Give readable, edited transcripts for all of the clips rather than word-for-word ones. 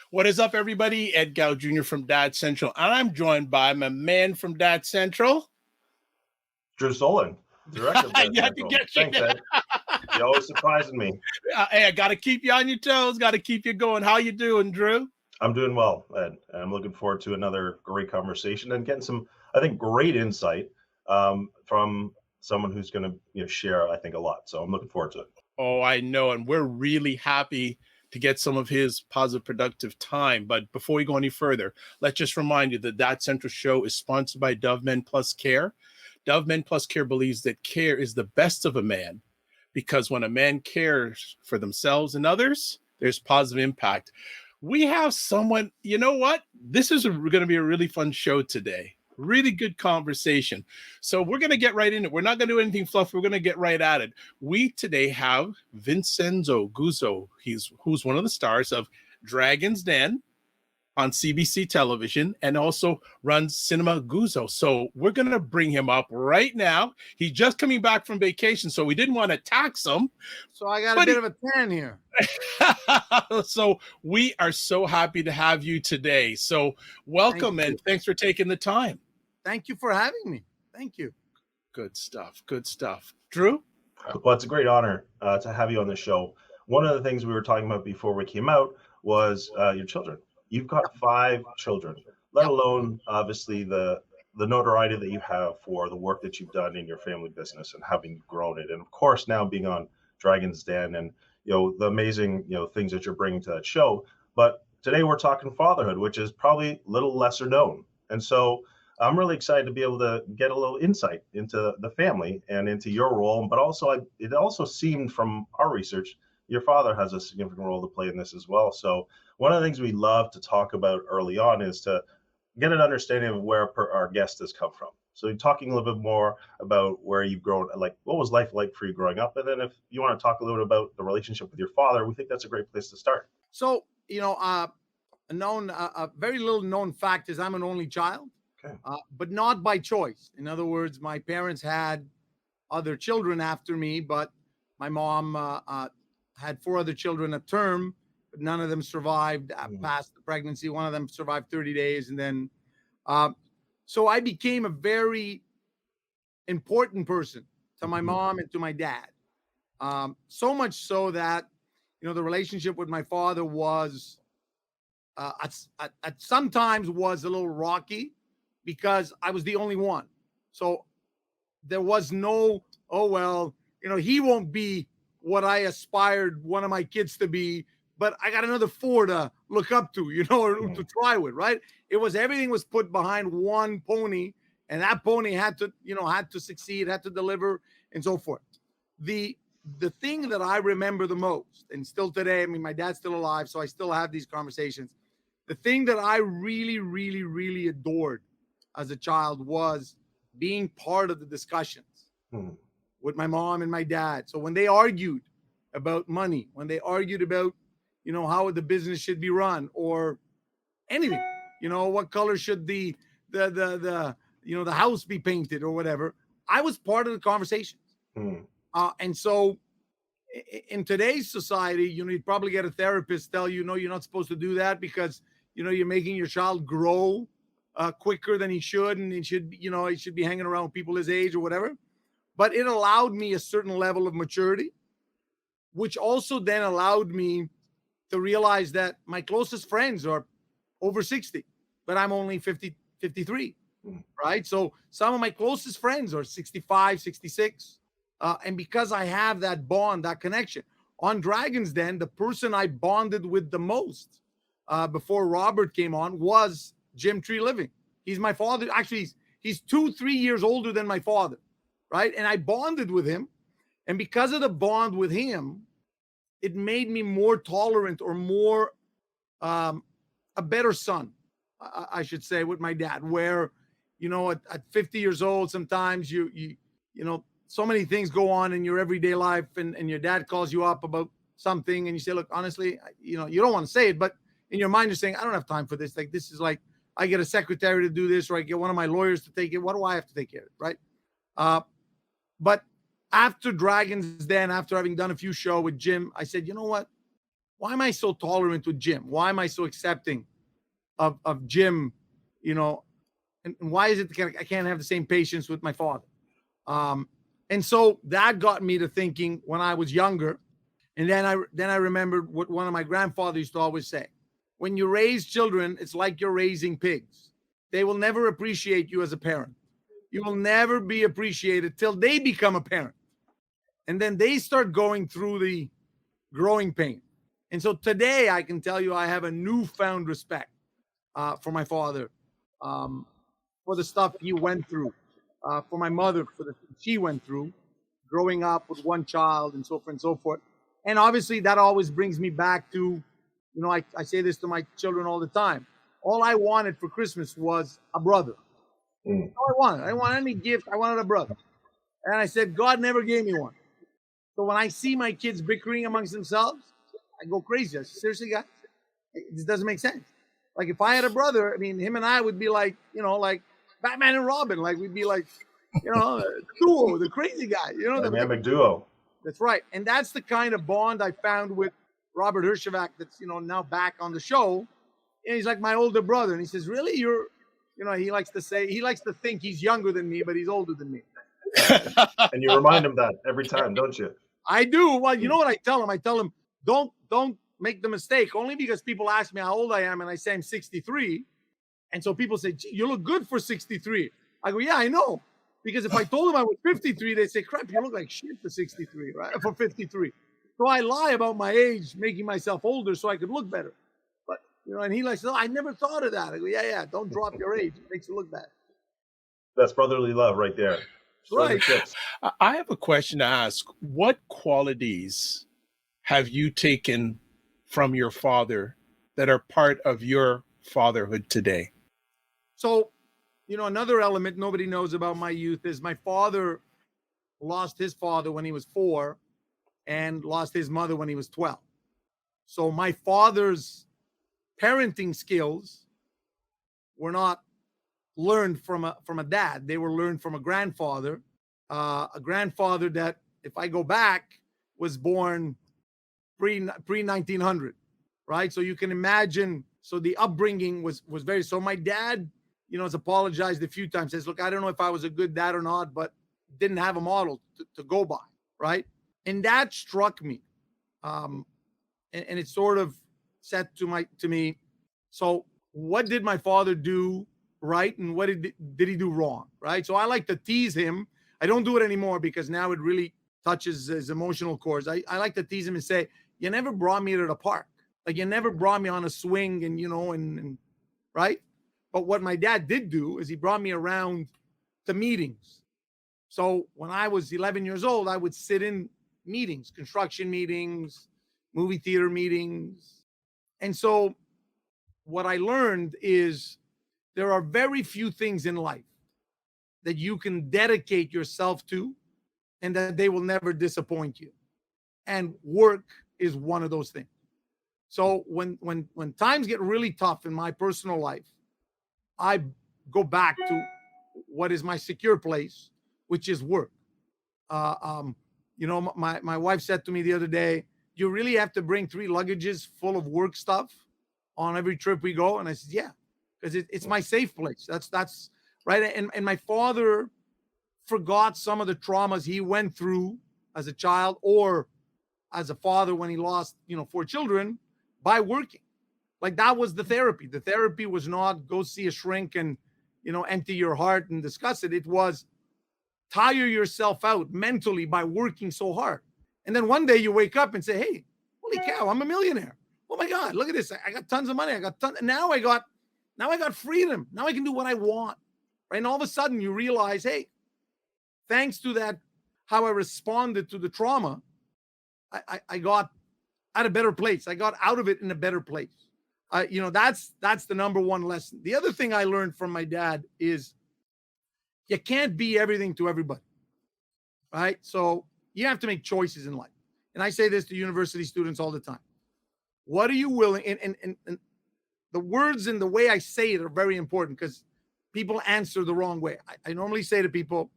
What is up, everybody? Ed Gow Jr. from Dad Central, and I'm joined by my man from Dad Central. Drew Solon, director of Dad You had to Central. get Thanks, Ed. You're always surprising me. Hey, I got to keep you on your toes. Got to keep you going. How you doing, Drew? I'm doing well, Ed, and I'm looking forward to another great conversation and getting some, I think, great insight from someone who's going to share, I think, a lot. So I'm looking forward to it. Oh, I know, and we're really happy to get some of his positive, productive time. But before we go any further, let's just remind you that Dad Central Show is sponsored by Dove Men Plus Care. Dove Men Plus Care believes that care is the best of a man, because when a man cares for themselves and others, there's positive impact. We have someone, you know what? This is going to be a really fun show today. Really good conversation. So we're going to get right in it. We're not going to do anything fluffy. We're going to get right at it. We today have Vincenzo Guzzo. Who's one of the stars of Dragon's Den on CBC television and also runs Cinema Guzzo. So we're going to bring him up right now. He's just coming back from vacation, so we didn't want to tax him. So I got a bit of a tan here. So we are so happy to have you today. So welcome and thanks for taking the time. Thank you for having me. Thank you. Good stuff. Good stuff. Drew? Well, it's a great honor to have you on the show. One of the things we were talking about before we came out was your children. You've got 5 children, let alone obviously the notoriety that you have for the work that you've done in your family business and having grown it. And of course, now being on Dragon's Den and the amazing things that you're bringing to that show. But today we're talking fatherhood, which is probably a little lesser known. And so I'm really excited to be able to get a little insight into the family and into your role. But also, it also seemed from our research, your father has a significant role to play in this as well. So one of the things we love to talk about early on is to get an understanding of where our guest has come from. So talking a little bit more about where you've grown, like what was life like for you growing up? And then if you want to talk a little bit about the relationship with your father, we think that's a great place to start. So, a very little known fact is I'm an only child, but not by choice. In other words, my parents had other children after me, but my mom had 4 other children at term, but none of them survived past the pregnancy. One of them survived 30 days. And then, so I became a very important person to my mom and to my dad. So much so that, the relationship with my father was, at sometimes was a little rocky because I was the only one. So there was no, he won't be what I aspired one of my kids to be, but I got another 4 to look up to, or to try with, right? Everything was put behind one pony, and that pony had to succeed, had to deliver, and so forth. The thing that I remember the most, and still today, my dad's still alive, so I still have these conversations. The thing that I really, really, really adored as a child was being part of the discussions with my mom and my dad. So when they argued about money, when they argued about, how the business should be run or anything, what color should the house be painted or whatever, I was part of the conversations. And so in today's society, you'd probably get a therapist tell you, no, you're not supposed to do that because, you're making your child grow quicker than he should. And he should be hanging around with people his age or whatever. But it allowed me a certain level of maturity, which also then allowed me to realize that my closest friends are over 60, but I'm only 53, right? So some of my closest friends are 65, 66. And because I have that bond, that connection, on Dragon's Den, the person I bonded with the most before Robert came on was Jim Tree Living. He's my father. Actually, he's 2-3 years older than my father, right? And I bonded with him. And because of the bond with him, it made me more tolerant or more a better son, I should say, with my dad, where, at 50 years old, sometimes you so many things go on in your everyday life and your dad calls you up about something and you say, look, honestly, you don't want to say it, but in your mind, you're saying, I don't have time for this. Like, this is like, I get a secretary to do this, or I get one of my lawyers to take it. What do I have to take care of it? Right. But after Dragon's Den, after having done a few shows with Jim, I said, you know what? why am I so tolerant with Jim? Why am I so accepting of Jim? You know, and why is it that I can't have the same patience with my father? And so that got me to thinking when I was younger. And then I remembered what one of my grandfathers used to always say: when you raise children, it's like you're raising pigs. They will never appreciate you as a parent. You will never be appreciated till they become a parent. And then they start going through the growing pain. And so today I can tell you I have a newfound respect for my father, for the stuff he went through, for my mother, for the she went through, growing up with one child and so forth and so forth. And obviously that always brings me back to, you know, I say this to my children all the time. All I wanted for Christmas was a brother. That's all I wanted. I didn't want any gift. I wanted a brother. And I said, God never gave me one. So when I see my kids bickering amongst themselves, I go crazy. I say, seriously, guys, this doesn't make sense. Like if I had a brother, I mean, him and I would be like, you know, like Batman and Robin. Like we'd be like, you know, duo, the crazy guy. You know, dynamic duo. That's right. And that's the kind of bond I found with Robert Hershevak that's, you know, now back on the show. And he's like my older brother. And he says, really, you're, you know, he likes to think he's younger than me, but he's older than me. And you remind him that every time, don't you? I do. Well, you know what I tell him? I tell him, don't make the mistake, only because people ask me how old I am and I say I'm 63. And so people say, gee, you look good for 63. I go, yeah, I know. Because if I told them I was 53, they'd say, crap, you look like shit for 63, right? For 53. So I lie about my age, making myself older so I could look better. But, you know, and he like, oh, I never thought of that. I go, yeah, don't drop your age. It makes you look bad. That's brotherly love right there. Right. I have a question to ask. What qualities have you taken from your father that are part of your fatherhood today? So, you know, another element nobody knows about my youth is my father lost his father when he was 4 and lost his mother when he was 12. So my father's parenting skills were not learned from a dad. They were learned from a grandfather that, if I go back, was born pre 1900, right? So you can imagine. So the upbringing was very. So my dad, you know, has apologized a few times. Says, look, I don't know if I was a good dad or not, but didn't have a model to go by, right? And that struck me, and it sort of said to me, so what did my father do right, and what did he do wrong, right? So I like to tease him. I don't do it anymore because now it really touches his emotional cores. I like to tease him and say, you never brought me to the park. Like you never brought me on a swing and, you know, and right? But what my dad did do is he brought me around to meetings. So when I was 11 years old, I would sit in meetings, construction meetings, movie theater meetings. And so what I learned is there are very few things in life that you can dedicate yourself to and that they will never disappoint you. And work is one of those things. So when times get really tough in my personal life, I go back to what is my secure place, which is work. You know, my wife said to me the other day, you really have to bring 3 luggages full of work stuff on every trip we go? And I said, yeah, because it's my safe place. That's right. And my father forgot some of the traumas he went through as a child or as a father when he lost, you know, 4 children by working. Like that was the therapy. The therapy was not go see a shrink and, you know, empty your heart and discuss it. It was tire yourself out mentally by working so hard. And then one day you wake up and say, hey, holy cow, I'm a millionaire. Oh my God, look at this. I got tons of money. Now I got freedom. Now I can do what I want. Right. And all of a sudden you realize, hey, thanks to that, how I responded to the trauma, I got at a better place. I got out of it in a better place. You know, that's the number one lesson. The other thing I learned from my dad is you can't be everything to everybody. Right. So you have to make choices in life. And I say this to university students all the time. What are you willing? And the words and the way I say it are very important because people answer the wrong way. I normally say to people,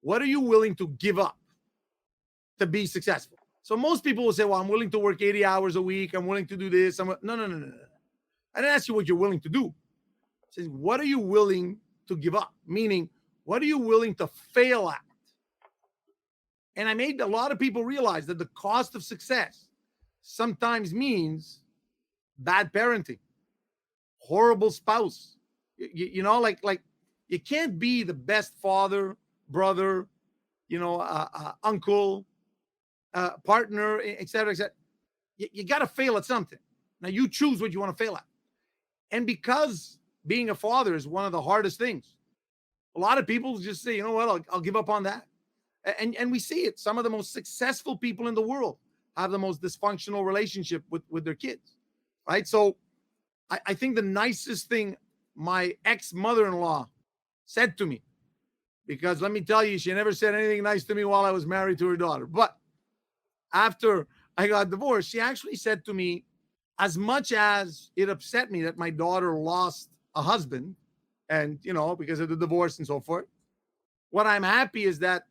what are you willing to give up to be successful? So most people will say, well, I'm willing to work 80 hours a week. I'm willing to do this. No. I didn't ask you what you're willing to do. It says, what are you willing to give up? Meaning, what are you willing to fail at? And I made a lot of people realize that the cost of success sometimes means bad parenting, horrible spouse. You know, like you can't be the best father, brother, uncle, partner, et cetera, et cetera. You got to fail at something. Now you choose what you want to fail at. And because being a father is one of the hardest things, a lot of people just say, you know what, I'll give up on that. And we see it. Some of the most successful people in the world have the most dysfunctional relationship with their kids, right? So I think the nicest thing my ex-mother-in-law said to me, because let me tell you, she never said anything nice to me while I was married to her daughter. But after I got divorced, she actually said to me, as much as it upset me that my daughter lost a husband and, because of the divorce and so forth, what I'm happy is that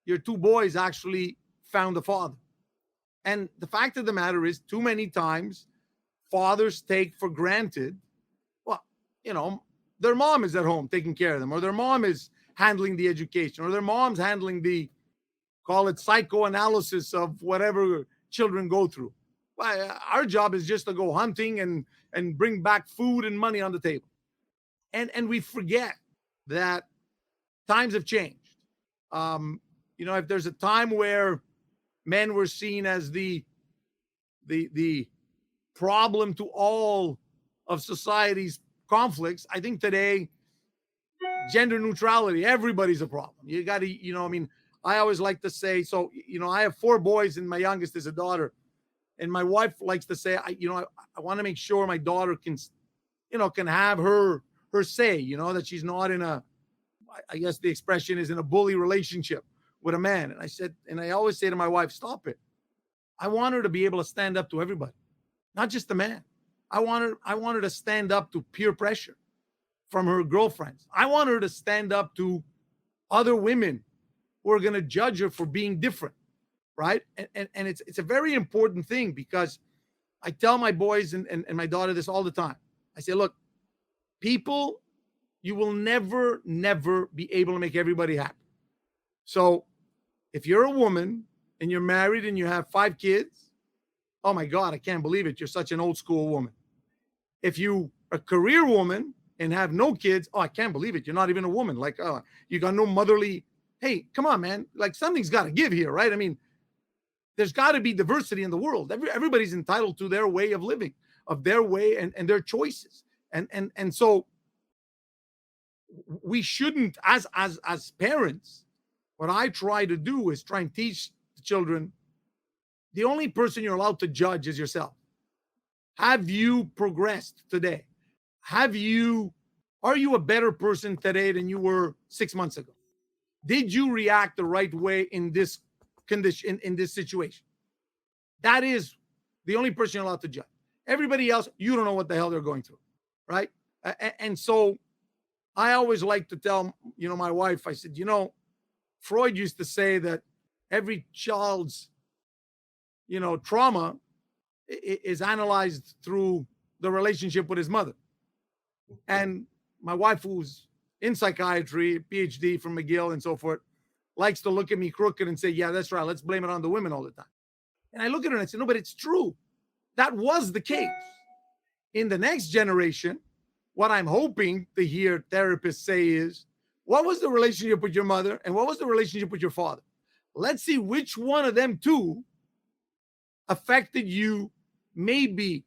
your two boys actually found a father. And the fact of the matter is, too many times fathers take for granted, well, their mom is at home taking care of them, or their mom is handling the education, or their mom's handling the, call it psychoanalysis of whatever children go through. Well, our job is just to go hunting and bring back food and money on the table. And we forget that times have changed. If there's a time where men were seen as the problem to all of society's conflicts, I think today, gender neutrality, everybody's a problem. You got to, I always like to say, so, I have 4 boys and my youngest is a daughter. And my wife likes to say, I want to make sure my daughter can have her say, that she's not in a, I guess the expression is, in a bully relationship with a man. And I said, and I always say to my wife, stop it. I want her to be able to stand up to everybody, not just the man. I want her to stand up to peer pressure from her girlfriends. I want her to stand up to other women who are going to judge her for being different, right? And it's a very important thing, because I tell my boys and my daughter this all the time. I say, look, people, you will never be able to make everybody happy. So if you're a woman and you're married and you have 5 kids, oh my God, I can't believe it. You're such an old school woman. If you are a career woman and have no kids, oh, I can't believe it. You're not even a woman. Like, oh, you got no motherly. Hey, come on, man. Like, something's got to give here, right? I mean, there's got to be diversity in the world. Everybody's entitled to their way of living, of their way and their choices. And so we shouldn't, as parents, what I try to do is try and teach the children, the only person you're allowed to judge is yourself. Have you progressed today? Are you a better person today than you were 6 months ago? Did you react the right way in this condition, in this situation? That is the only person you're allowed to judge. Everybody else, you don't know what the hell they're going through, right? And so I always like to tell, my wife, I said, Freud used to say that every child's, trauma is analyzed through the relationship with his mother. And my wife, who's in psychiatry, PhD from McGill and so forth, likes to look at me crooked and say, yeah, that's right. Let's blame it on the women all the time. And I look at her and I say, no, but it's true. That was the case. In the next generation, what I'm hoping to hear therapists say is, what was the relationship with your mother and what was the relationship with your father? Let's see which one of them two affected you maybe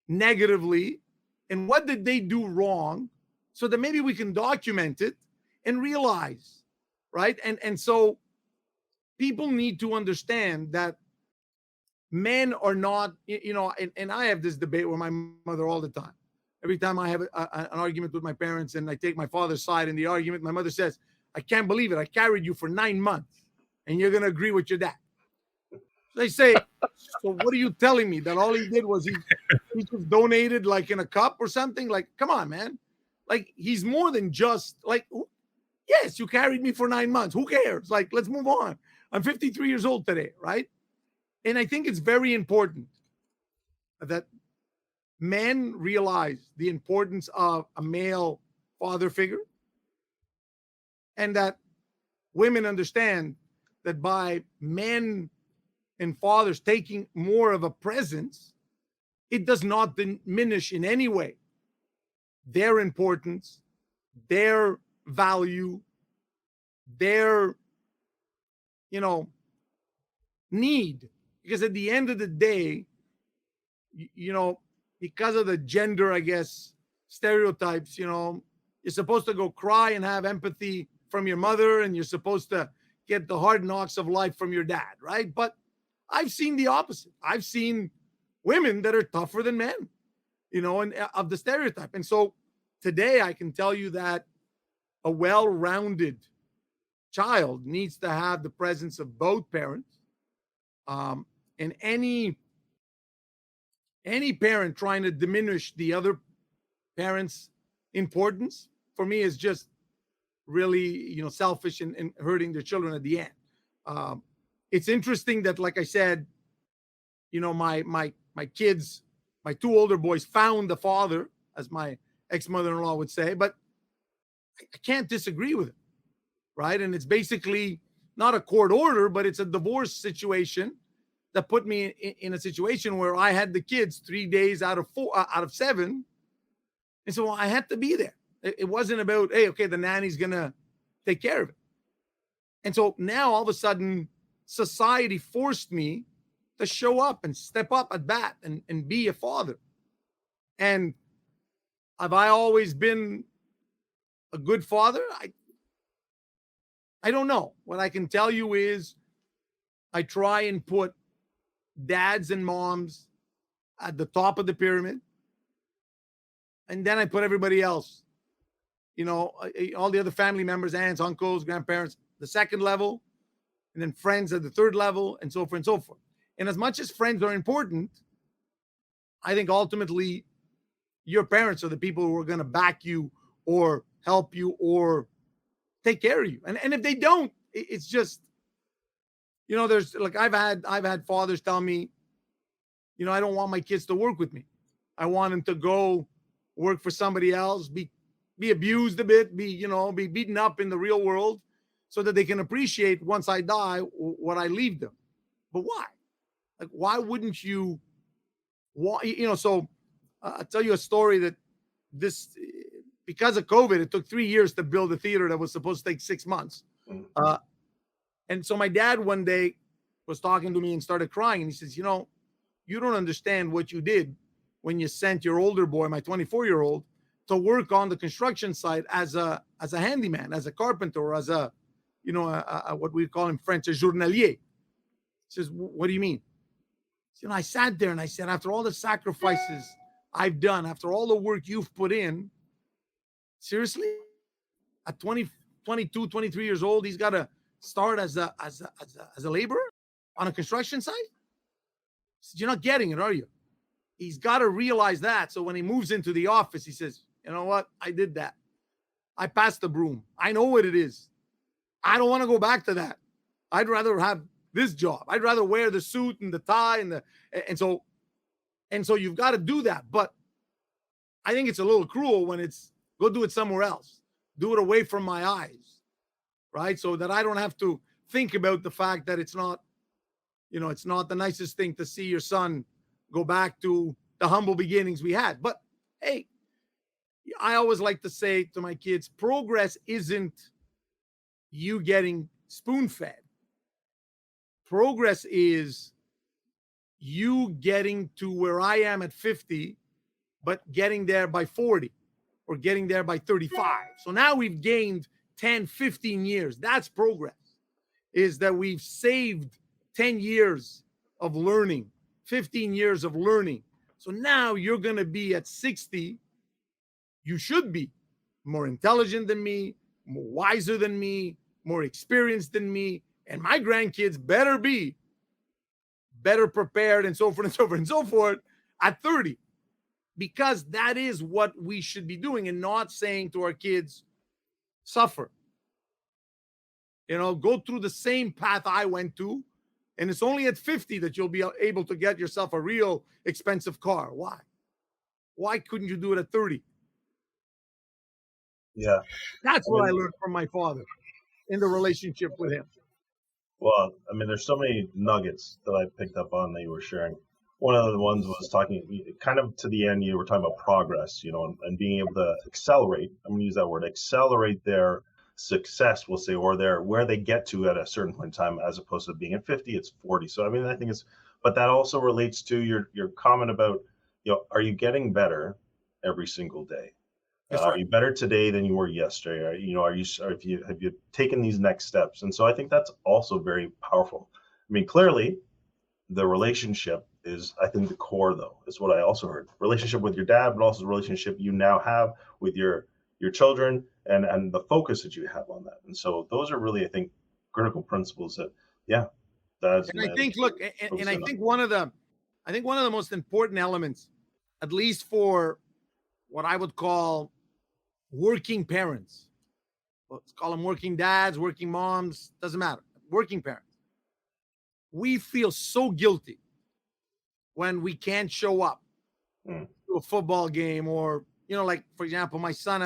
negatively, and what did they do wrong, so that maybe we can document it and realize, right? And so people need to understand that men are not, and I have this debate with my mother all the time. Every time I have an argument with my parents and I take my father's side in the argument, my mother says, I can't believe it. I carried you for 9 months and you're going to agree with your dad. They say, so what are you telling me? That all he did was he just donated like in a cup or something? Like, come on, man. Like, he's more than just like, yes, you carried me for 9 months. Who cares? Like, let's move on. I'm 53 years old today, right? And I think it's very important that men realize the importance of a male father figure, and that women understand that by men and fathers taking more of a presence, it does not diminish in any way their importance, their value, their, need. Because at the end of the day, because of the gender, I guess, stereotypes, you're supposed to go cry and have empathy from your mother, and you're supposed to get the hard knocks of life from your dad, right? But I've seen the opposite. I've seen women that are tougher than men, and of the stereotype. And so today I can tell you that a well-rounded child needs to have the presence of both parents. And any parent trying to diminish the other parent's importance, for me, is just really, selfish and hurting their children at the end. It's interesting that, like I said, my kids, my two older boys, found the father, as my ex-mother-in-law would say, but I can't disagree with it, right? And it's basically not a court order, but it's a divorce situation that put me in a situation where I had the kids 3 days out of 7. And so I had to be there. It wasn't about, hey, okay, the nanny's going to take care of it. And so now all of a sudden, society forced me to show up and step up at bat and be a father. And have I always been a good father? I don't know. What I can tell you is I try and put dads and moms at the top of the pyramid. And then I put everybody else, all the other family members, aunts, uncles, grandparents, the second level, and then friends at the third level, and so forth and so forth. And as much as friends are important, I think ultimately your parents are the people who are going to back you or help you or take care of you. And if they don't, it's just, there's like, I've had fathers tell me, I don't want my kids to work with me. I want them to go work for somebody else, be abused a bit, be beaten up in the real world, so that they can appreciate once I die what I leave them. But why? Like, why wouldn't you? So I'll tell you a story that because of COVID, it took 3 years to build a theater that was supposed to take 6 months. And so my dad one day was talking to me and started crying. And he says, you don't understand what you did when you sent your older boy, my 24-year-old, to work on the construction site as a handyman, as a carpenter, or as a what we call in French, a journalier. He says, what do you mean? So, I sat there and I said, after all the sacrifices I've done, after all the work you've put in, seriously, at 20, 22, 23 years old, he's got to start as a laborer on a construction site? Said, you're not getting it, are you? He's got to realize that. So when he moves into the office, he says, you know what? I did that. I passed the broom. I know what it is. I don't want to go back to that. I'd rather have this job. I'd rather wear the suit and the tie and so you've got to do that. But I think it's a little cruel when it's go do it somewhere else. Do it away from my eyes, right? So that I don't have to think about the fact that it's not the nicest thing to see your son go back to the humble beginnings we had. But hey, I always like to say to my kids, progress isn't you getting spoon-fed. Progress is you getting to where I am at 50, but getting there by 40 or getting there by 35. So now we've gained 10, 15 years. That's progress, is that we've saved 10 years of learning, 15 years of learning. So now you're going to be at 60. You should be more intelligent than me, more wiser than me, more experienced than me. And my grandkids better be better prepared and so forth and so forth and so forth at 30. Because that is what we should be doing, and not saying to our kids, suffer. Go through the same path I went to And it's only at 50 that you'll be able to get yourself a real expensive car. Why? Why couldn't you do it at 30? Yeah. That's what I learned from my father in the relationship with him. Well, I mean, there's so many nuggets that I picked up on that you were sharing. One of the ones was talking kind of to the end, you were talking about progress, and being able to accelerate. I'm going to use that word, accelerate their success, we'll say, or where they get to at a certain point in time, as opposed to being at 50, it's 40. So, I mean, I think but that also relates to your comment about, are you getting better every single day? Are you better today than you were yesterday? Have you taken these next steps? And so I think that's also very powerful. I mean, clearly, the relationship is, I think, the core, though, is what I also heard. Relationship with your dad, but also the relationship you now have with your children, and the focus that you have on that. And so those are really, I think, critical principles that, that's. And I think, look, and I think one of the most important elements, at least for what I would call working parents, let's call them working dads, working moms, doesn't matter, working parents, we feel so guilty when we can't show up to a football game, or like, for example, my son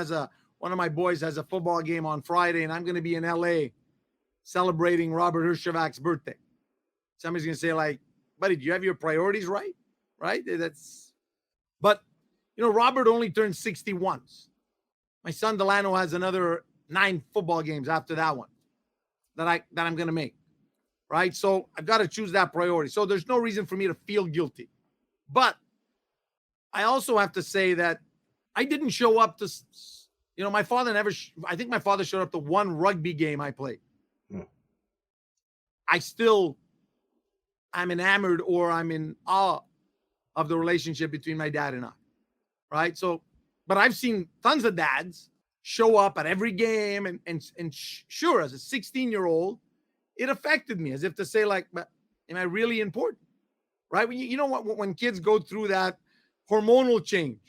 one of my boys has a football game on Friday, and I'm going to be in LA celebrating Robert Herjavec's birthday. Somebody's going to say, like, buddy, do you have your priorities right? But Robert only turned 60 once. My son Delano has another 9 football games after that one that I'm going to make, right? So I've got to choose that priority. So there's no reason for me to feel guilty. But I also have to say that I didn't show up to, my father never, I think my father showed up to one rugby game I played. I'm enamored, or I'm in awe of the relationship between my dad and I, right? So, but I've seen tons of dads show up at every game, and sure, as a 16-year-old, it affected me, as if to say, like, am I really important, right? When when kids go through that hormonal change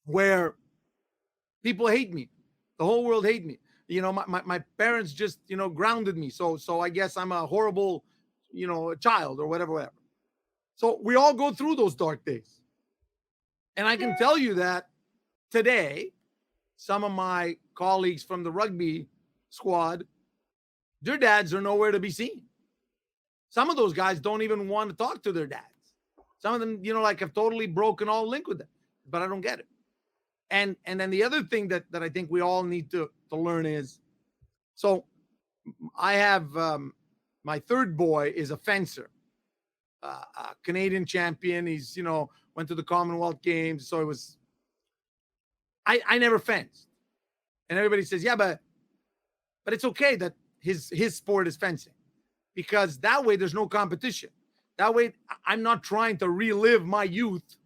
where people hate me, the whole world hate me. My parents just grounded me, so I guess I'm a horrible child, or whatever. So we all go through those dark days, and I can tell you that today, some of my colleagues from the rugby squad, their dads are nowhere to be seen. Some of those guys don't even want to talk to their dads. Some of them, have totally broken all link with them, but I don't get it. And then the other thing that I think we all need to learn is, so I have, my third boy is a fencer, a Canadian champion. He's, went to the Commonwealth Games. So I never fenced. And everybody says, yeah, but it's okay that his sport is fencing, because that way there's no competition. That way I'm not trying to relive my youth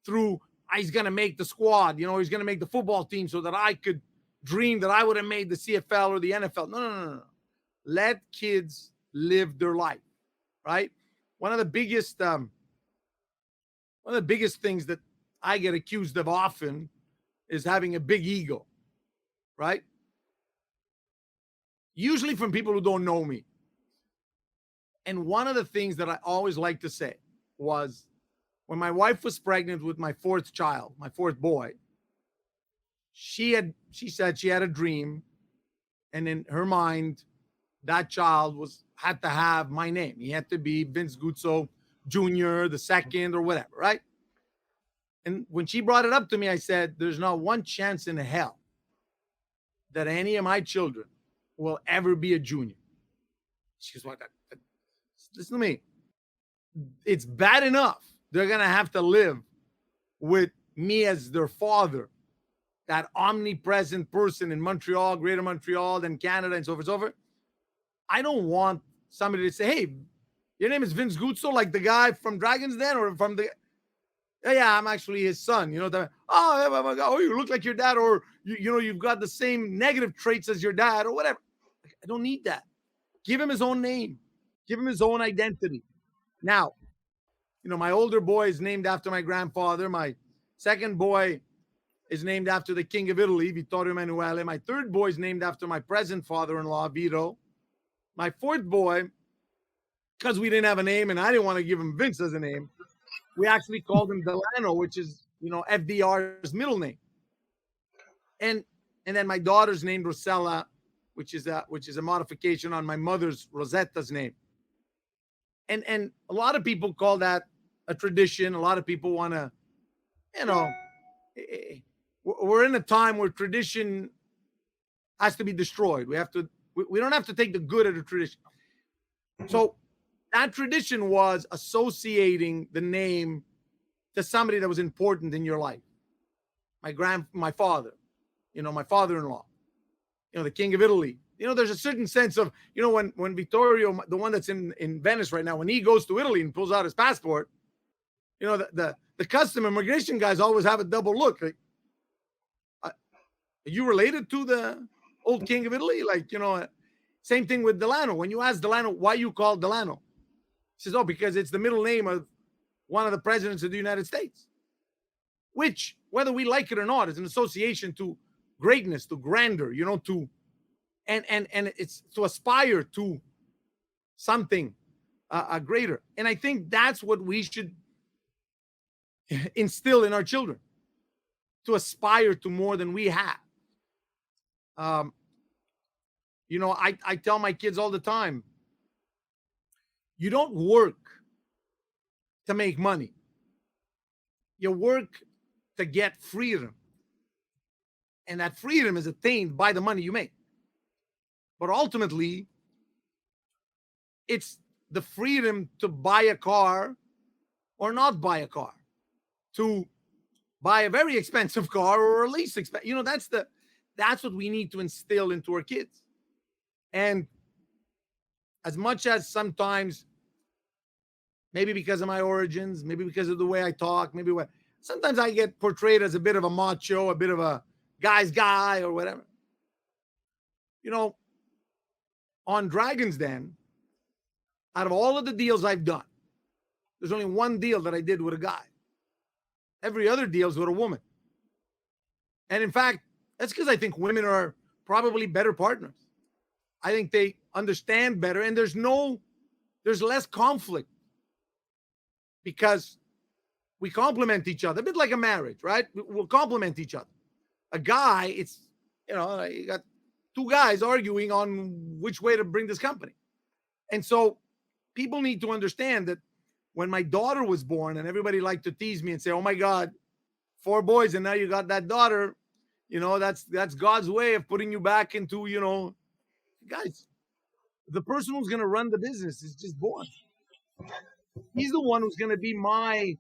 through, he's going to make the squad, he's going to make the football team so that I could dream that I would have made the CFL or the NFL. No. Let kids live their life, right? One of the biggest things that I get accused of often is having a big ego, right? Usually from people who don't know me. And one of the things that I always like to say was, when my wife was pregnant with my fourth child, my fourth boy, she said she had a dream, and in her mind, that child had to have my name. He had to be Vince Guzzo Jr., the second, or whatever, right? And when she brought it up to me, I said, there's not one chance in hell that any of my children will ever be a junior. She goes, what? Listen to me. It's bad enough they're going to have to live with me as their father, that omnipresent person in Montreal, Greater Montreal, then Canada, and so forth, so forth. I don't want somebody to say, hey, your name is Vince Guzzo, like the guy from Dragon's Den, or from the, yeah, I'm actually his son. You look like your dad, or you've got the same negative traits as your dad, or whatever. I don't need that. Give him his own name. Give him his own identity. Now, my older boy is named after my grandfather. My second boy is named after the King of Italy, Vittorio Emanuele. My third boy is named after my present father-in-law, Vito. My fourth boy because we didn't have a name and I didn't want to give him Vince as a name, we actually called him Delano, which is, FDR's middle name. And then my daughter's named Rosella, which is a modification on my mother's Rosetta's name. And a lot of people call that a tradition. A lot of people want to, we're in a time where tradition has to be destroyed. We don't have to take the good of the tradition. So that tradition was associating the name to somebody that was important in your life. My father, my father-in-law, the King of Italy. There's a certain sense of, when Vittorio, the one that's in Venice right now, when he goes to Italy and pulls out his passport, the custom immigration guys always have a double look. Like, are you related to the old King of Italy? Like, same thing with Delano. When you ask Delano, why you call Delano? He says, because it's the middle name of one of the presidents of the United States, which, whether we like it or not, is an association to greatness, to grandeur, and it's to aspire to something greater. And I think that's what we should instill in our children, to aspire to more than we have. I tell my kids all the time, you don't work to make money. You work to get freedom. And that freedom is attained by the money you make. But ultimately, it's the freedom to buy a car or not buy a car, to buy a very expensive car or a least expensive. That's what we need to instill into our kids. And as much as sometimes, maybe because of my origins, maybe because of the way I talk, sometimes I get portrayed as a bit of a macho, a bit of a guy's guy or whatever. On Dragon's Den, out of all of the deals I've done, there's only one deal that I did with a guy. Every other deal is with a woman. And in fact, that's because I think women are probably better partners. I think they understand better, and there's less conflict because we complement each other, a bit like a marriage, right? We'll complement each other. A guy, it's, you got two guys arguing on which way to bring this company. And so people need to understand that when my daughter was born, and everybody liked to tease me and say, oh my God, 4 boys, and now you got that daughter, that's God's way of putting you back into, guys, the person who's going to run the business is just born. He's the one who's going to be my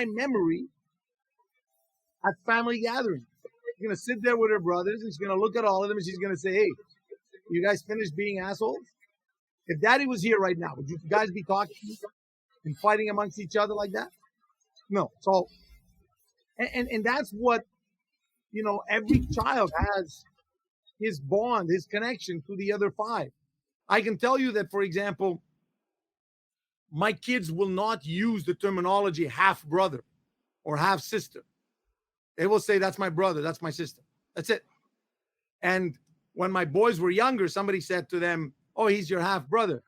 memory at family gatherings. He's going to sit there with her brothers. He's going to look at all of them, and she's going to say, hey, you guys finished being assholes? If Daddy was here right now, would you guys be talking and fighting amongst each other like that? No. So, and that's what, every child has his bond, his connection to the other 5. I can tell you that, for example, my kids will not use the terminology half brother or half sister. They will say, that's my brother, that's my sister. That's it. And when my boys were younger, somebody said to them, oh, he's your half brother.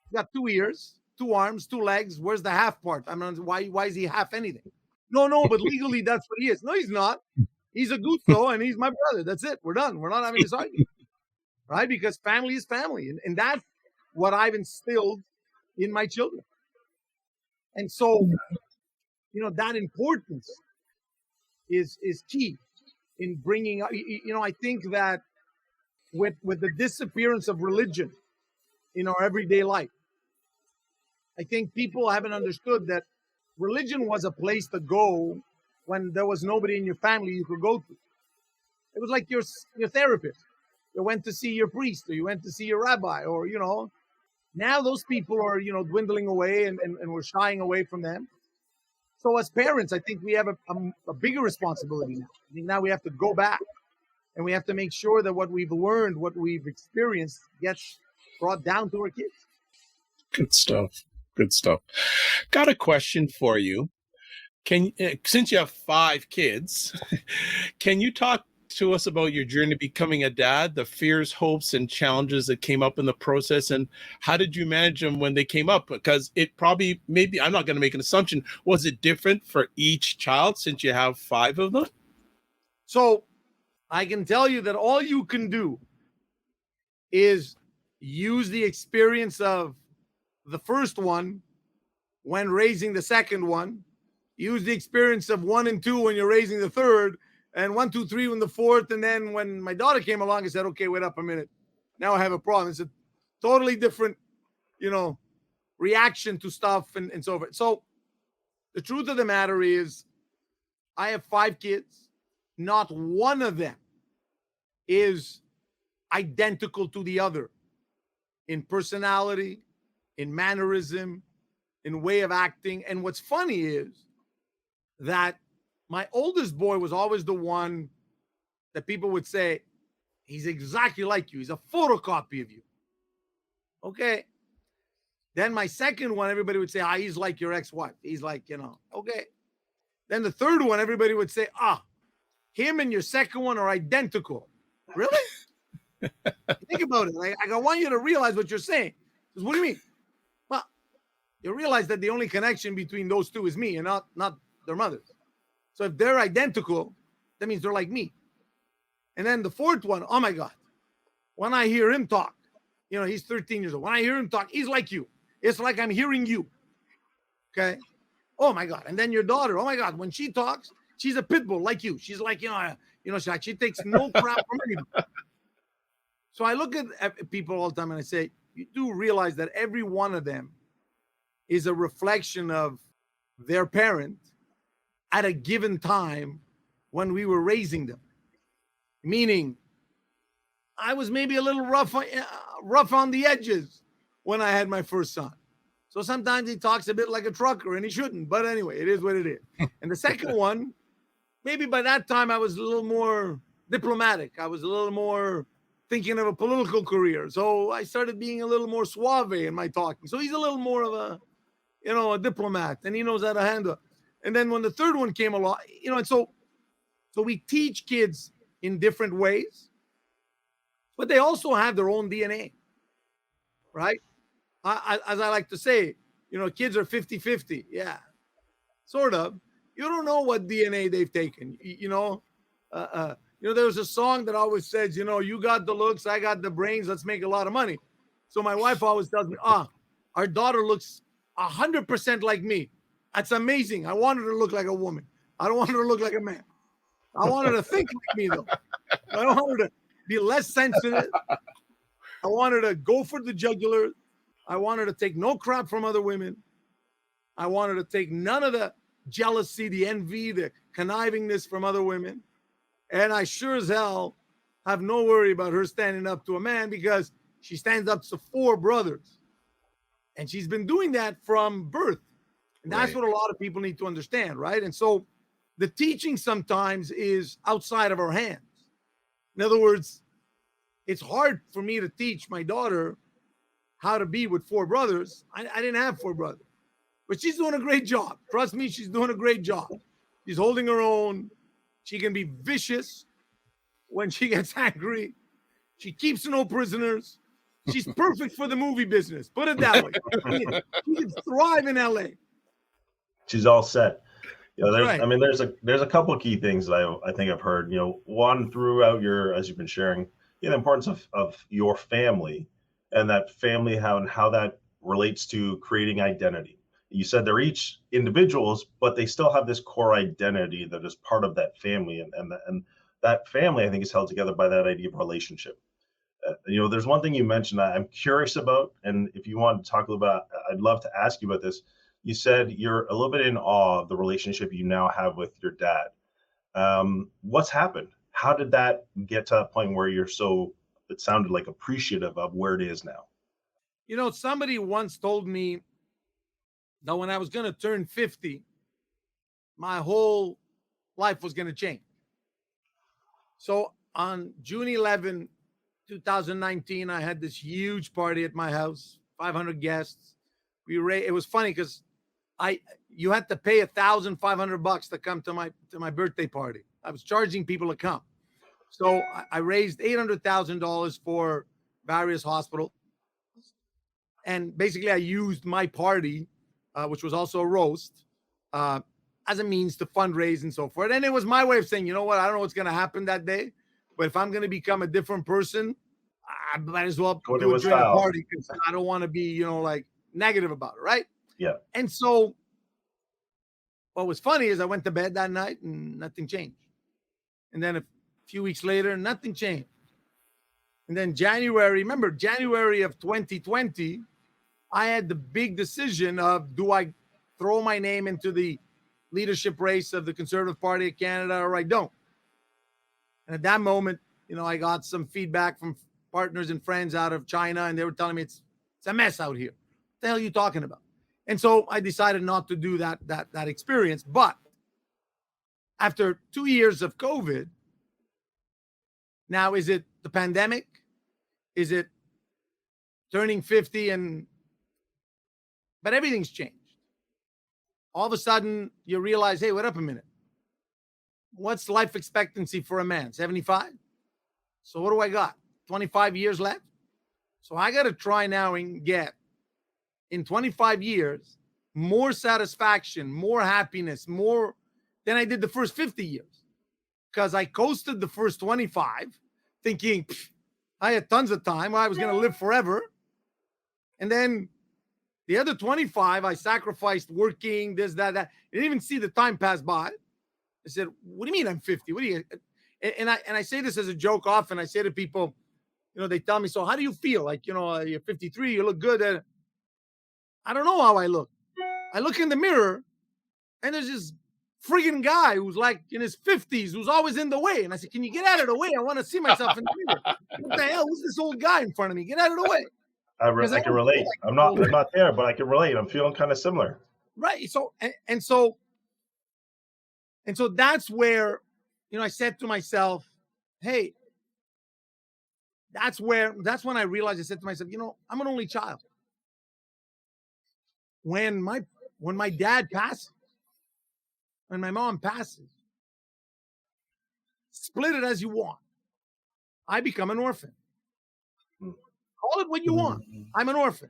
He's got 2 ears, 2 arms, 2 legs. Where's the half part? I mean, why is he half anything? No, but legally that's what he is. No, he's not. He's a Guzzo and he's my brother. That's it. We're done. We're not having this argument. Right? Because family is family. And that's what I've instilled in my children. And so, that importance is key in bringing up, I think that with the disappearance of religion in our everyday life, I think people haven't understood that religion was a place to go when there was nobody in your family you could go to. It was like your therapist. You went to see your priest, or you went to see your rabbi, or, now those people are, dwindling away and we're shying away from them. So as parents, I think we have a bigger responsibility now. I think now we have to go back and we have to make sure that what we've learned, what we've experienced gets brought down to our kids. Good stuff. Good stuff. Got a question for you. Since you have 5 kids, can you talk to us about your journey becoming a dad, the fears, hopes, and challenges that came up in the process, and how did you manage them when they came up? Because it probably, maybe, I'm not going to make an assumption, was it different for each child since you have 5 of them? So I can tell you that all you can do is use the experience of the first one when raising the second one, use the experience of 1 and 2 when you're raising the third, and 1, 2, 3 when the fourth. And then when my daughter came along, I said, okay, wait up a minute. Now I have a problem. It's a totally different, reaction to stuff and so forth. So the truth of the matter is I have 5 kids. Not one of them is identical to the other in personality, in mannerism, in way of acting. And what's funny is that my oldest boy was always the one that people would say, he's exactly like you. He's a photocopy of you. Okay. Then my second one, everybody would say, he's like your ex-wife. He's like, okay. Then the third one, everybody would say, him and your second one are identical. Really? Think about it. I want you to realize what you're saying. Because what do you mean? Well, you realize that the only connection between those two is me and not their mothers. So if they're identical, that means they're like me. And then the fourth one, oh my God. When I hear him talk, he's 13 years old. When I hear him talk, he's like you. It's like I'm hearing you. Okay. Oh my God. And then your daughter, oh my God, when she talks, she's a pit bull like you. She's like, she takes no crap from anybody. So I look at people all the time and I say, you do realize that every one of them is a reflection of their parent at a given time when we were raising them. Meaning, I was maybe a little rough on the edges when I had my first son. So sometimes he talks a bit like a trucker and he shouldn't. But anyway, it is what it is. And the second one, maybe by that time I was a little more diplomatic. I was a little more thinking of a political career. So I started being a little more suave in my talking. So he's a little more of a diplomat, and he knows how to handle it. And then when the third one came along, and so we teach kids in different ways, but they also have their own DNA, right? As I like to say, kids are 50-50. Yeah, sort of. You don't know what DNA they've taken. There's a song that always says, you got the looks, I got the brains, let's make a lot of money. So my wife always tells me, our daughter looks 100% like me. That's amazing. I want her to look like a woman. I don't want her to look like a man. I want her to think like me, though. I don't want her to be less sensitive. I want her to go for the jugular. I want her to take no crap from other women. I want her to take none of the jealousy, the envy, the connivingness from other women. And I sure as hell have no worry about her standing up to a man, because she stands up to 4 brothers. And she's been doing that from birth. And that's what a lot of people need to understand, right? And so the teaching sometimes is outside of our hands. In other words, it's hard for me to teach my daughter how to be with 4 brothers. I didn't have 4 brothers. But she's doing a great job. Trust me, she's doing a great job. She's holding her own. She can be vicious when she gets angry. She keeps no prisoners. She's perfect for the movie business. Put it that way. She can thrive in LA. She's all set. There's Right. there's a couple of key things that I think I've heard. One, throughout as you've been sharing, the importance of your family, and that family, how that relates to creating identity. You said they're each individuals, but they still have this core identity that is part of that family, and that family, I think, is held together by that idea of relationship. There's one thing you mentioned I'm curious about, and if you want to talk a little bit, I'd love to ask you about this. You said you're a little bit in awe of the relationship you now have with your dad. What's happened? How did that get to that point where you're so, it sounded like, appreciative of where it is now? Somebody once told me that when I was going to turn 50, my whole life was going to change. So on June 11, 2019, I had this huge party at my house, 500 guests. It was funny because you had to pay $1,500 to come to my birthday party. I was charging people to come. So I raised $800,000 for various hospitals. And basically, I used my party, which was also a roast, as a means to fundraise and so forth. And it was my way of saying, you know what? I don't know what's going to happen that day, but if I'm going to become a different person, I might as well Go do to it a during the style. party because I don't want to be, you know, like negative about it, right? Yeah. And so what was funny is I went to bed that night and nothing changed. And then a few weeks later, nothing changed. And then January of 2020, I had the big decision of, do I throw my name into the leadership race of the Conservative Party of Canada or I don't? And at that moment, you know, I got some feedback from partners and friends out of China, and they were telling me it's a mess out here. What the hell are you talking about? And so I decided not to do that experience. But after 2 years of COVID, now is it the pandemic? Is it turning 50 but everything's changed. All of a sudden you realize, hey, wait up a minute. What's life expectancy for a man? 75? So what do I got? 25 years left? So I got to try now and get in 25 years more satisfaction, more happiness, more than I did the first 50 years. Because I coasted the first 25 thinking I had tons of time. I was going to live forever. And then the other 25, I sacrificed working, this, that. I didn't even see the time pass by. I said, what do you mean I'm 50? What do you? And I say this as a joke often. I say to people, you know, they tell me, so how do you feel? Like, you know, you're 53, you look good. I don't know how I look. I look in the mirror and there's this friggin' guy who's like in his 50s, who's always in the way. And I said, can you get out of the way? I want to see myself in the mirror. What the hell? Who's this old guy in front of me? Get out of the way. I can relate. I'm not there, but I can relate. I'm feeling kind of similar. Right. So that's where, you know, I said to myself, hey, that's when I realized, I said to myself, you know, I'm an only child. When my dad passes, when my mom passes, split it as you want. I become an orphan. Call it what you want. I'm an orphan.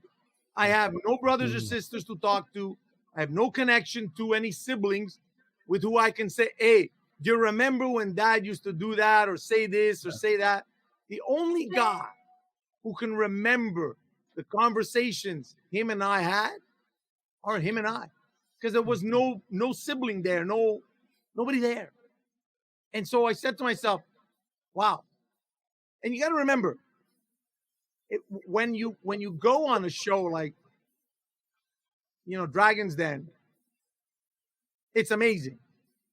I have no brothers or sisters to talk to. I have no connection to any siblings with who I can say, hey, do you remember when dad used to do that or say this or say that? The only guy who can remember the conversations him and I had are him and I, because there was no sibling there, nobody there. And so I said to myself, wow. And you got to remember, when you go on a show like, you know, Dragon's Den, it's amazing.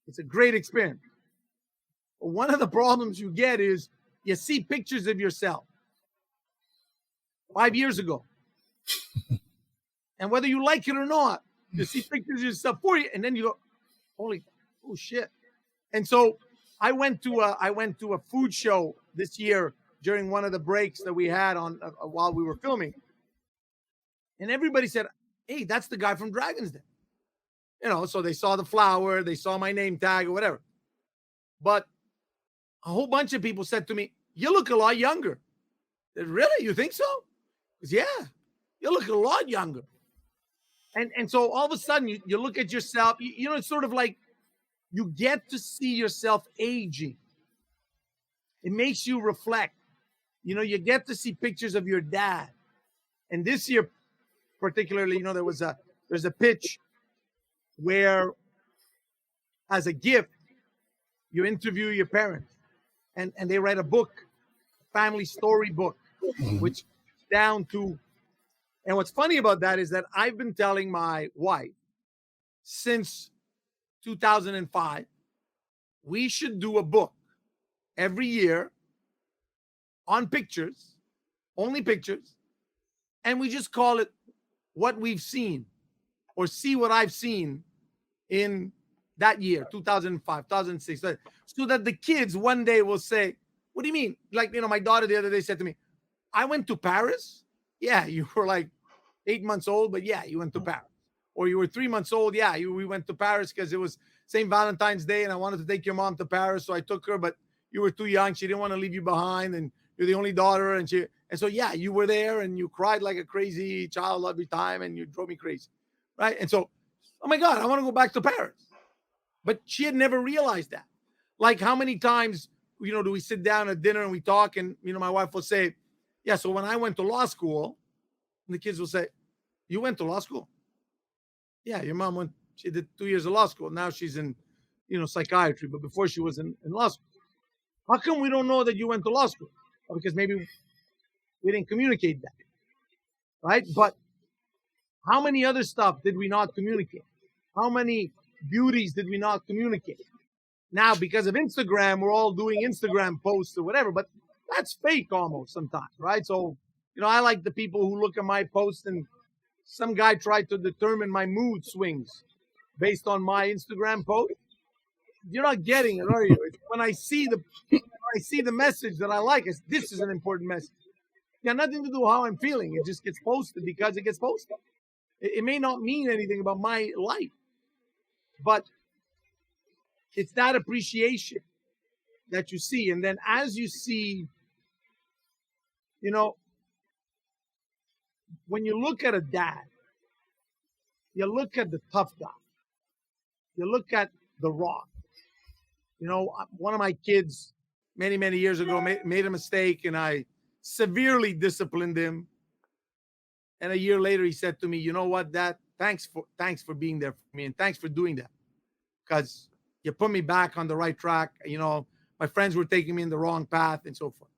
It's a great experience. But one of the problems you get is you see pictures of yourself 5 years ago. And whether you like it or not, you see pictures of yourself for you, and then you go, oh shit. And so I went to a food show this year during one of the breaks that we had on while we were filming. And everybody said, hey, that's the guy from Dragon's Den. You know, so they saw the flower, they saw my name tag or whatever. But a whole bunch of people said to me, you look a lot younger. I said, really? You think so? Because, yeah, you look a lot younger. And so all of a sudden you look at yourself, you know, it's sort of like you get to see yourself aging. It makes you reflect. You know, you get to see pictures of your dad. And this year, particularly, you know, there's a pitch where, as a gift, you interview your parents, and they write a book, a family story book, which down to. And what's funny about that is that I've been telling my wife since 2005, we should do a book every year on pictures, only pictures, and we just call it What We've Seen, or See What I've Seen in that year, 2005, 2006, so that the kids one day will say, what do you mean? Like, you know, my daughter the other day said to me, I went to Paris. Yeah, you were like 8 months old, but yeah, you went to Paris. Or you were 3 months old. Yeah, we went to Paris because it was St. Valentine's Day and I wanted to take your mom to Paris, so I took her. But you were too young. She didn't want to leave you behind, and you're the only daughter. And so yeah, you were there, and you cried like a crazy child every time, and you drove me crazy, right? And so, oh my God, I want to go back to Paris. But she had never realized that. Like, how many times, do we sit down at dinner and we talk, and my wife will say, yeah, so when I went to law school, and the kids will say, you went to law school? Yeah, your mom went, she did 2 years of law school. Now she's in, psychiatry, but before she was in law school. How come we don't know that you went to law school? Well, because maybe we didn't communicate that, right? But how many other stuff did we not communicate? How many beauties did we not communicate? Now, because of Instagram, we're all doing Instagram posts or whatever, but that's fake almost sometimes, right? So, I like the people who look at my posts, and some guy tried to determine my mood swings based on my Instagram post. You're not getting it, are you? When I see the message that I like, this is an important message. It got nothing to do with how I'm feeling. It just gets posted because it gets posted. It may not mean anything about my life, but it's that appreciation that you see. And then as you see, when you look at a dad, you look at the tough guy, you look at the rock. One of my kids many, many years ago made a mistake, and I severely disciplined him. And a year later, he said to me, you know what, Dad, thanks for being there for me, and thanks for doing that, because you put me back on the right track. My friends were taking me in the wrong path and so forth.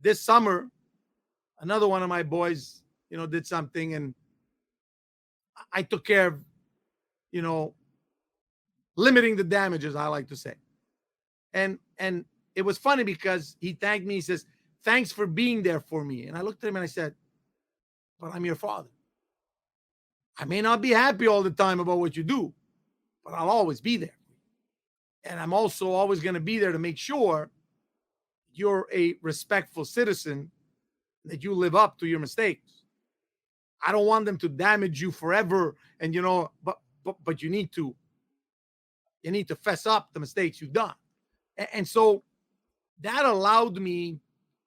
This summer, another one of my boys, did something, and I took care of, limiting the damages, I like to say. And it was funny because he thanked me. He says, thanks for being there for me. And I looked at him and I said, but I'm your father. I may not be happy all the time about what you do, but I'll always be there. And I'm also always going to be there to make sure you're a respectful citizen, that you live up to your mistakes. I don't want them to damage you forever. And, but you need to fess up the mistakes you've done. And so that allowed me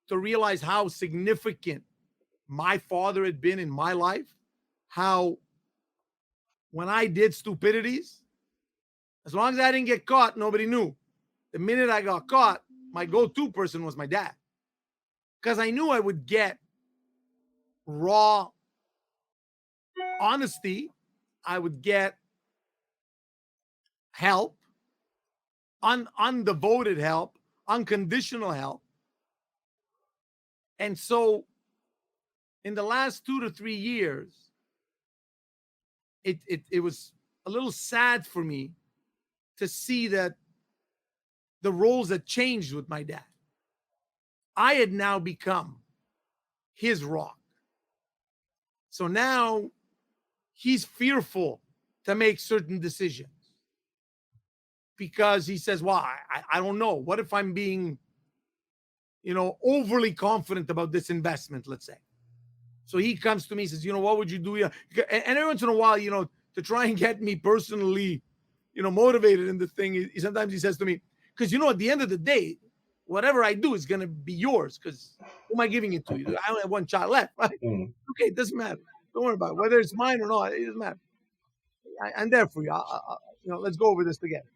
to realize how significant my father had been in my life, how when I did stupidities, as long as I didn't get caught, nobody knew. The minute I got caught, my go-to person was my dad, because I knew I would get raw honesty. I would get help, undevoted help, unconditional help. And so in the last 2 to 3 years, it was a little sad for me to see that the roles had changed with my dad. I had now become his rock. So now he's fearful to make certain decisions, because he says, well, I don't know. What if I'm being, overly confident about this investment, let's say. So he comes to me and says, what would you do? And every once in a while, to try and get me personally, motivated in the thing, sometimes he says to me, because, at the end of the day, whatever I do is going to be yours, because who am I giving it to you? I only have one child left, right? Okay, it doesn't matter. Don't worry about it. Whether it's mine or not, it doesn't matter. I'm there for you. Let's go over this together,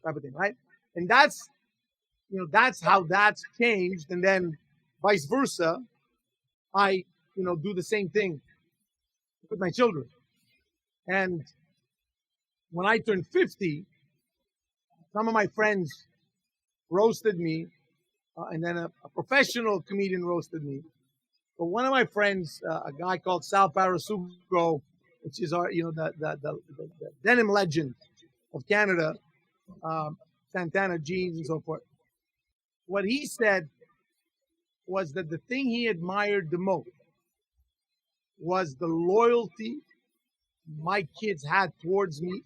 type of thing, right? And that's how that's changed. And then vice versa, I, do the same thing with my children. And when I turned 50, some of my friends roasted me, and then a professional comedian roasted me. But one of my friends, a guy called Sal Parasuco, which is our, the denim legend of Canada, Santana jeans and so forth. What he said was that the thing he admired the most was the loyalty my kids had towards me,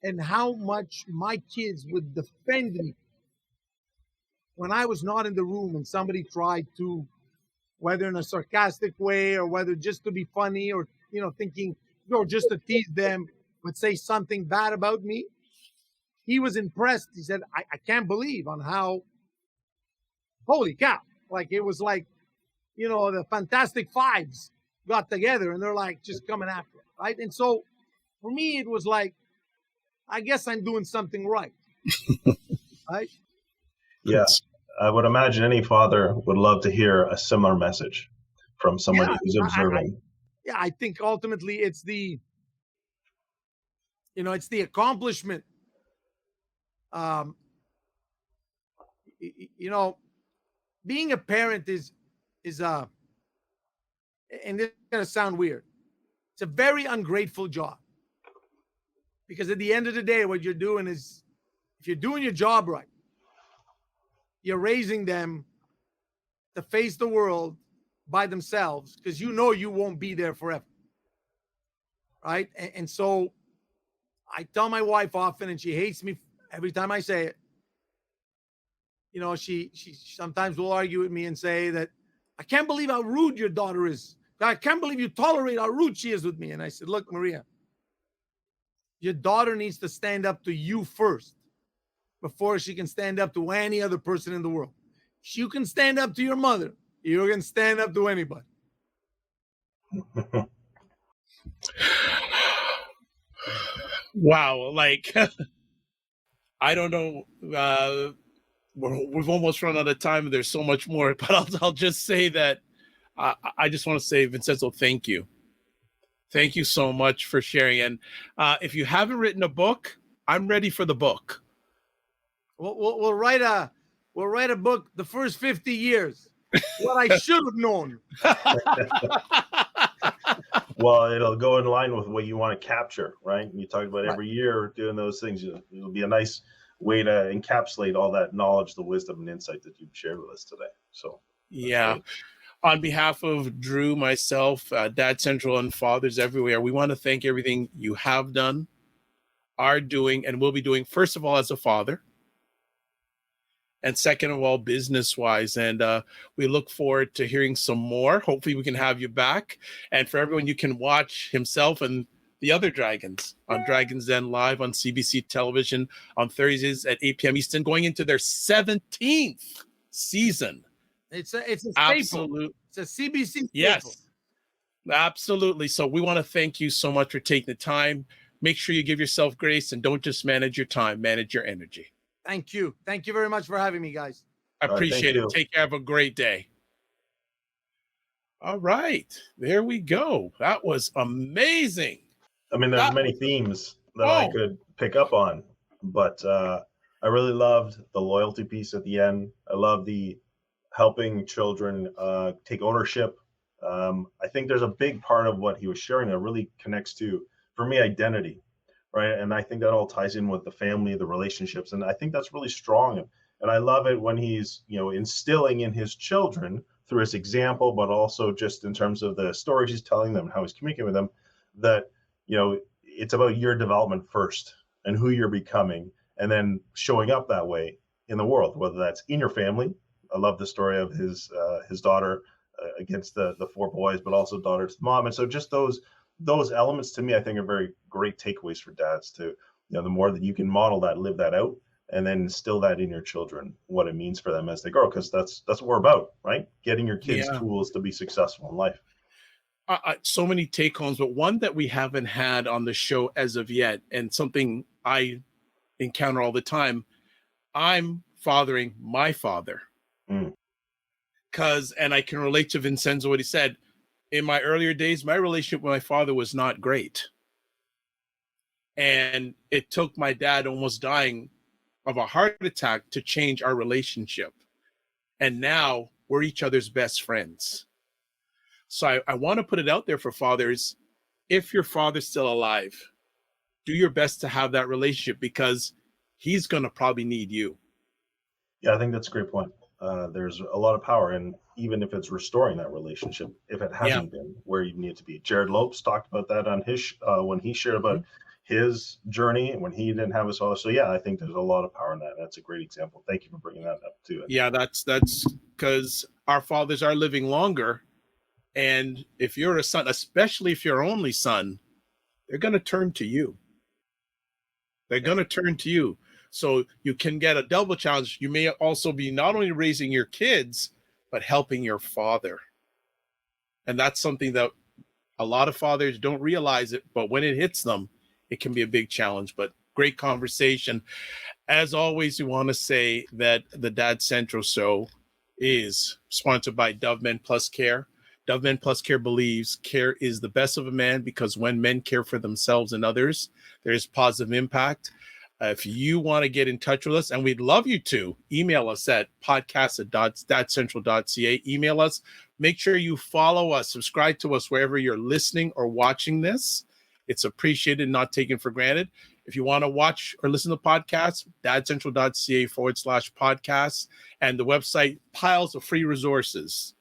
and how much my kids would defend me when I was not in the room and somebody tried to, whether in a sarcastic way or whether just to be funny or, thinking, just to tease them, would say something bad about me. he was impressed. He said, I can't believe on how, holy cow. Like, it was like, the Fantastic Fives got together and they're like just coming after it, right? And so for me, it was like, I guess I'm doing something right. Right? Yeah. I would imagine any father would love to hear a similar message from somebody who's observing. I think ultimately it's the accomplishment. Being a parent is and this is gonna sound weird. It's a very ungrateful job. Because at the end of the day, what you're doing is, if you're doing your job right, you're raising them to face the world by themselves, because you won't be there forever. Right? And so I tell my wife often, and she hates me every time I say it. She sometimes will argue with me and say that, I can't believe how rude your daughter is. I can't believe you tolerate how rude she is with me. And I said, look, Maria, your daughter needs to stand up to you first before she can stand up to any other person in the world. If you can stand up to your mother, you can stand up to anybody. Wow. Like, I don't know. We've almost run out of time. There's so much more, but I'll just say that I just want to say, Vincenzo, thank you. Thank you so much for sharing. And if you haven't written a book, I'm ready for the book. We'll write a book, the first 50 years. What I should have known. Well, it'll go in line with what you want to capture, right? You talk about every year doing those things. It'll be a nice way to encapsulate all that knowledge, the wisdom, and insight that you've shared with us today. So, yeah. Great. On behalf of Drew, myself, Dad Central, and fathers everywhere, we want to thank everything you have done, are doing, and will be doing, first of all, as a father, and second of all, business-wise. And we look forward to hearing some more. Hopefully we can have you back. And for everyone, you can watch himself and the other Dragons on Dragons Den Live on CBC television on Thursdays at 8 p.m. Eastern, going into their 17th season. It's a staple. Absolute. It's a CBC staple. Yes, absolutely. So we want to thank you so much for taking the time. Make sure you give yourself grace and don't just manage your time, manage your energy. Thank you. Thank you very much for having me, guys. I appreciate it. Take care. Have a great day. All right. There we go. That was amazing. I mean, there's many themes that I could pick up on, but I really loved the loyalty piece at the end. I love the helping children take ownership. I think there's a big part of what he was sharing that really connects to, for me, identity, right? And I think that all ties in with the family, the relationships, and I think that's really strong. And I love it when he's, instilling in his children through his example, but also just in terms of the stories he's telling them, how he's communicating with them, that, it's about your development first and who you're becoming, and then showing up that way in the world, whether that's in your family. I love the story of his daughter against the four boys, but also daughter to the mom. And so just those elements to me, I think, are very great takeaways for dads to, the more that you can model that, live that out, and then instill that in your children, what it means for them as they grow, because that's what we're about, right? Getting your kids tools to be successful in life. So many take homes, but one that we haven't had on the show as of yet, and something I encounter all the time, I'm fathering my father. And I can relate to Vincenzo, what he said. In my earlier days, my relationship with my father was not great. And it took my dad almost dying of a heart attack to change our relationship. And now we're each other's best friends. So I want to put it out there for fathers. If your father's still alive, do your best to have that relationship, because he's going to probably need you. Yeah, I think that's a great point. There's a lot of power in, even if it's restoring that relationship, if it hasn't been where you need it to be. Jared Lopes talked about that on his when he shared about his journey when he didn't have his father. So yeah, I think there's a lot of power in that. That's a great example. Thank you for bringing that up too. Yeah, that's because our fathers are living longer. And if you're a son, especially if you're only son, they're going to turn to you. They're going to turn to you. So you can get a double challenge. You may also be not only raising your kids, but helping your father. And that's something that a lot of fathers don't realize it, but when it hits them, it can be a big challenge. But great conversation. As always, we want to say that the Dad Central Show is sponsored by Dove Men Plus Care. Dove Men Plus Care believes care is the best of a man, because when men care for themselves and others, there is positive impact. If you want to get in touch with us, and we'd love you to, email us at podcast@dadcentral.ca. Email us. Make sure you follow us, subscribe to us wherever you're listening or watching this. It's appreciated, not taken for granted. If you want to watch or listen to podcasts, dadcentral.ca/podcasts, and the website, piles of free resources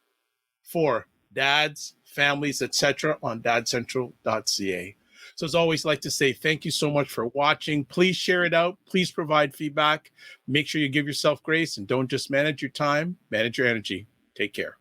for dads, families, etc. on dadcentral.ca. So as always, I'd like to say thank you so much for watching. Please share it out. Please provide feedback. Make sure you give yourself grace, and don't just manage your time, manage your energy. Take care.